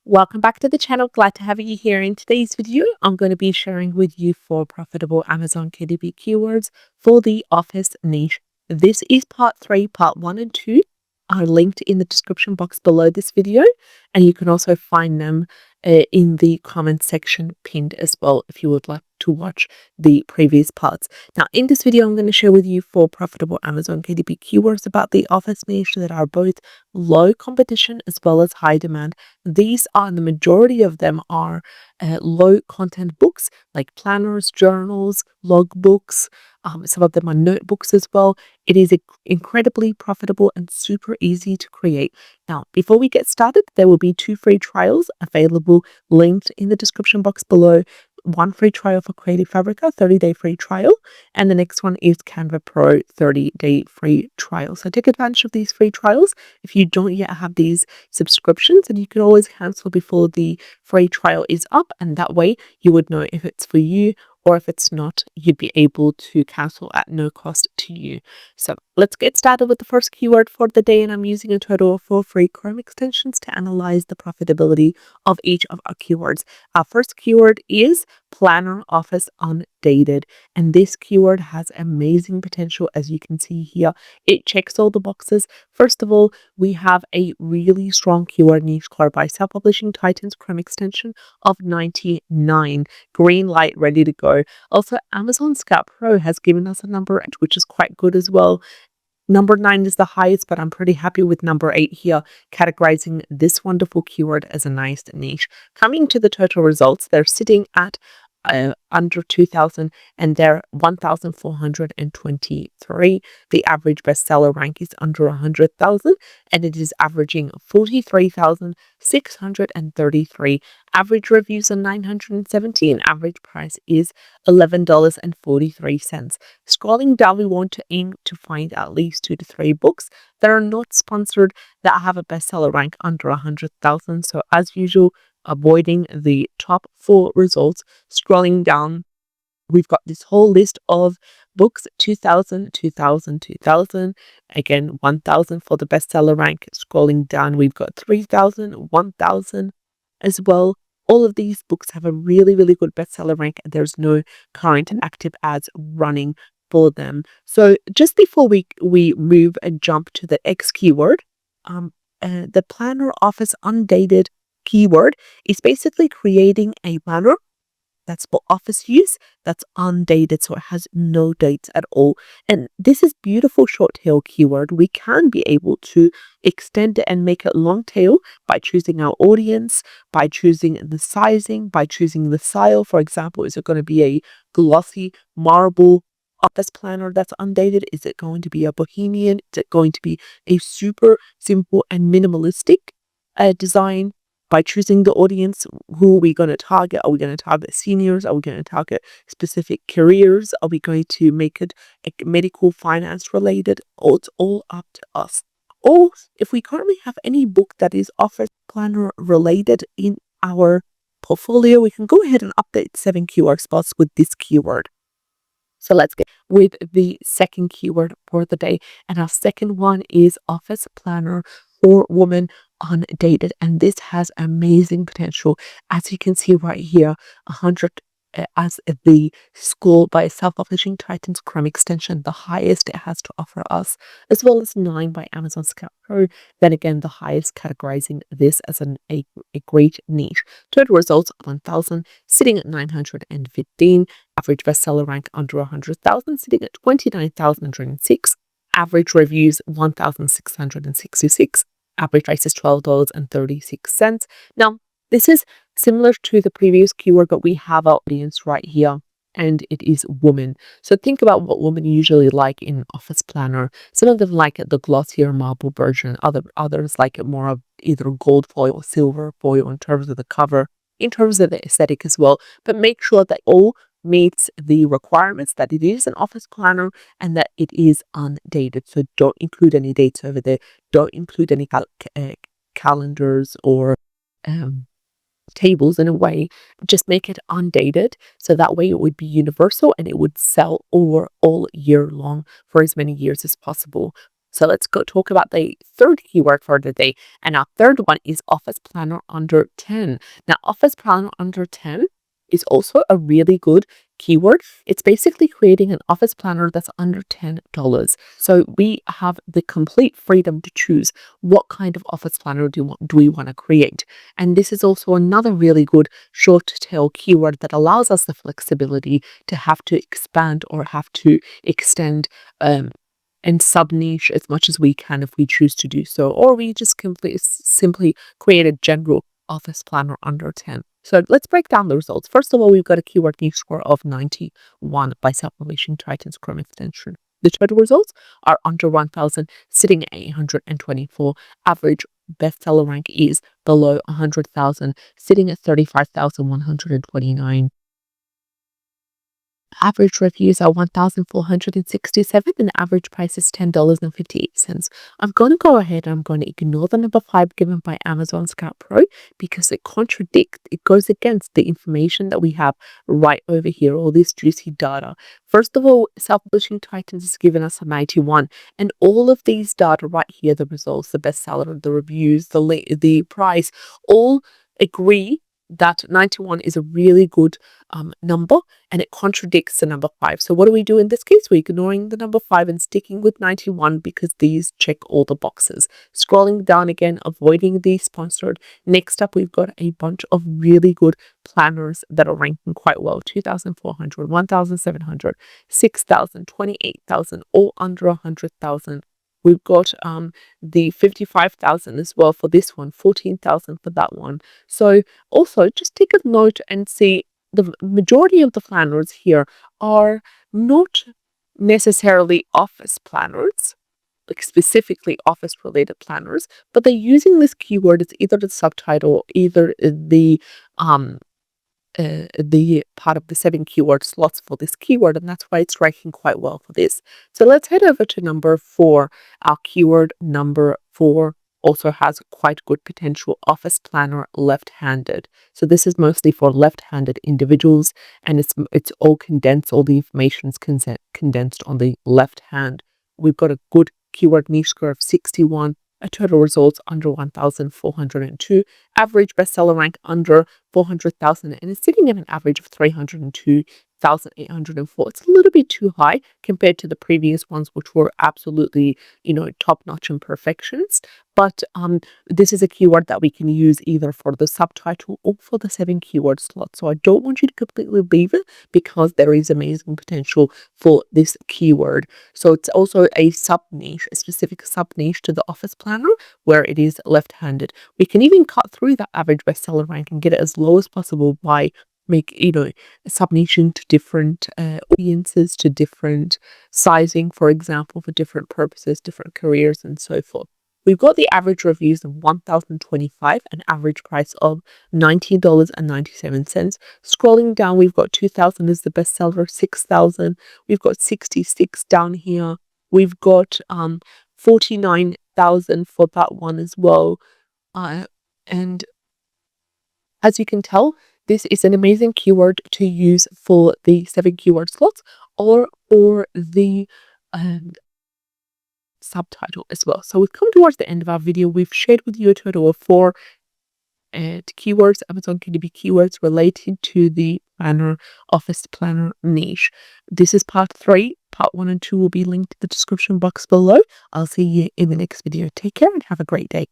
Welcome back to the channel. Glad to have you here. In today's video, I'm going to be sharing with you 4 profitable Amazon KDP keywords for the office niche. This is part 3. Part 1 and 2 are linked in the description box below this video, and you can also find them in the comment section pinned as well if you would like to watch the previous parts. Now, in this video, I'm going to share with you 4 profitable Amazon KDP keywords about the office niche that are both low competition as well as high demand. These are, the majority of them are low content books like planners, journals, logbooks. Some of them are notebooks as well. It is incredibly profitable and super easy to create. Now, before we get started, there will be 2 free trials available linked in the description box below. One free trial for Creative Fabrica, 30-day free trial, and the next one is Canva Pro 30-day free trial. So take advantage of these free trials. If you don't yet have these subscriptions, and you can always cancel before the free trial is up, and that way you would know if it's for you, or if it's not, you'd be able to cancel at no cost to you. So let's get started with the first keyword for the day, and I'm using a total of 4 free Chrome extensions to analyze the profitability of each of our keywords. Our first keyword is Planner Office Undated, and this keyword has amazing potential. As you can see here, it checks all the boxes. First of all, we have a really strong keyword niche covered by Self-Publishing Titans Chrome extension of 99. Green light, ready to go. Also, Amazon Scout Pro has given us a number 8, which is quite good as well. Number 9 is the highest, but I'm pretty happy with number 8 here, categorizing this wonderful keyword as a nice niche. Coming to the total results, they're sitting at under 2,000, and they're 1,423. The average bestseller rank is under 100,000, and it is averaging 43,633. Average reviews are 970, and average price is $11.43. Scrolling down, we want to aim to find at least 2 to 3 books that are not sponsored that have a bestseller rank under 100,000. So as usual, avoiding the top 4 results. Scrolling down, we've got this whole list of books: 2,000, 2,000, 2,000. Again, 1,000 for the bestseller rank. Scrolling down, we've got 3,000, 1,000 as well. All of these books have a really, really good bestseller rank, and there's no current and active ads running for them. So just before we move and jump to the X keyword, the Planner Office Undated keyword is basically creating a planner that's for office use that's undated, so it has no dates at all. And this is beautiful short tail keyword. We can be able to extend it and make it long tail by choosing our audience, by choosing the sizing, by choosing the style. For example, is it going to be a glossy marble office planner that's undated? Is it going to be a bohemian? Is it going to be a super simple and minimalistic design? By choosing the audience, who are we going to target? Are we going to target seniors? Are we going to target specific careers? Are we going to make it medical, finance related? Or it's all up to us. Or if we currently have any book that is office planner related in our portfolio, we can go ahead and update 7 QR spots with this keyword. So let's get with the second keyword for the day. And our second one is Office Planner for Women Undated, and this has amazing potential. As you can see right here, 100 as the school by Self-Publishing Titans Chrome extension, the highest it has to offer us, as well as 9 by Amazon Scout Pro. Then again, the highest, categorizing this as a great niche. Total results 1,000, sitting at 915. Average bestseller rank under 100,000, sitting at 29,106. Average reviews 1,666. Average price is $12.36. Now, this is similar to the previous keyword, but we have our audience right here, and it is women. So think about what women usually like in office planner. Some of them like the glossier marble version. Others like it more of either gold foil or silver foil in terms of the cover, in terms of the aesthetic as well. But make sure that all meets the requirements, that it is an office planner and that it is undated. So don't include any dates over there. Don't include any calendars or tables in a way. Just make it undated, so that way it would be universal and it would sell over all year long for as many years as possible. So let's go talk about the third keyword for the day. And our third one is Office Planner under 10. Now, Office Planner under 10 is also a really good keyword. It's basically creating an office planner that's under $10. So we have the complete freedom to choose what kind of office planner do we want to create. And this is also another really good short tail keyword that allows us the flexibility to have to expand or have to extend and sub niche as much as we can if we choose to do so, or we just simply create a general office planner under 10. So let's break down the results. First of all, we've got a keyword niche score of 91 by Self-Publishing Titans Chrome extension. The total results are under 1,000, sitting at 824. Average bestseller rank is below 100,000, sitting at 35,129. Average reviews are 1,467 and the average price is $10.58. I'm going to go ahead and I'm going to ignore the number 5 given by Amazon Scout Pro because it goes against the information that we have right over here, all this juicy data. First of all, Self-Publishing Titans has given us a 91, and all of these data right here, the results, the bestseller, the reviews, the price, all agree that 91 is a really good number, and it contradicts the number 5. So what do we do in this case? We're ignoring the number 5 and sticking with 91 because these check all the boxes. Scrolling down again, avoiding the sponsored. Next up, we've got a bunch of really good planners that are ranking quite well. 2,400, 1,700, 6,000, 28,000, all under 100,000. We've got the 55,000 as well for this one, 14,000 for that one. So also just take a note and see the majority of the planners here are not necessarily office planners, like specifically office related planners, but they're using this keyword as either the subtitle, either the part of the 7 keyword slots for this keyword, and that's why it's ranking quite well for this. So let's head over to number 4. Our keyword number 4 also has quite good potential: office planner left-handed. So this is mostly for left-handed individuals, and it's all condensed. All the information is condensed on the left hand. We've got a good keyword niche score of 61. A total results under 1,402, average bestseller rank under 400,000, and it's sitting at an average of 302,804. It's a little bit too high compared to the previous ones, which were absolutely, top-notch imperfections. But this is a keyword that we can use either for the subtitle or for the 7 keyword slot. So I don't want you to completely leave it because there is amazing potential for this keyword. So it's also a sub-niche, a specific sub-niche to the office planner where it is left-handed. We can even cut through that average bestseller rank and get it as low as possible by sub-niching to different audiences, to different sizing, for example, for different purposes, different careers, and so forth. We've got the average reviews of 1,025, an average price of $19.97. Scrolling down, we've got 2,000 as the bestseller, 6,000. We've got 66 down here. We've got 49,000 for that one as well. And as you can tell, this is an amazing keyword to use for the 7 keyword slots or for the subtitle as well. So we've come towards the end of our video. We've shared with you a total of 4 keywords, Amazon KDP keywords related to the office planner niche. This is part 3. Part 1 and 2 will be linked in the description box below. I'll see you in the next video. Take care and have a great day.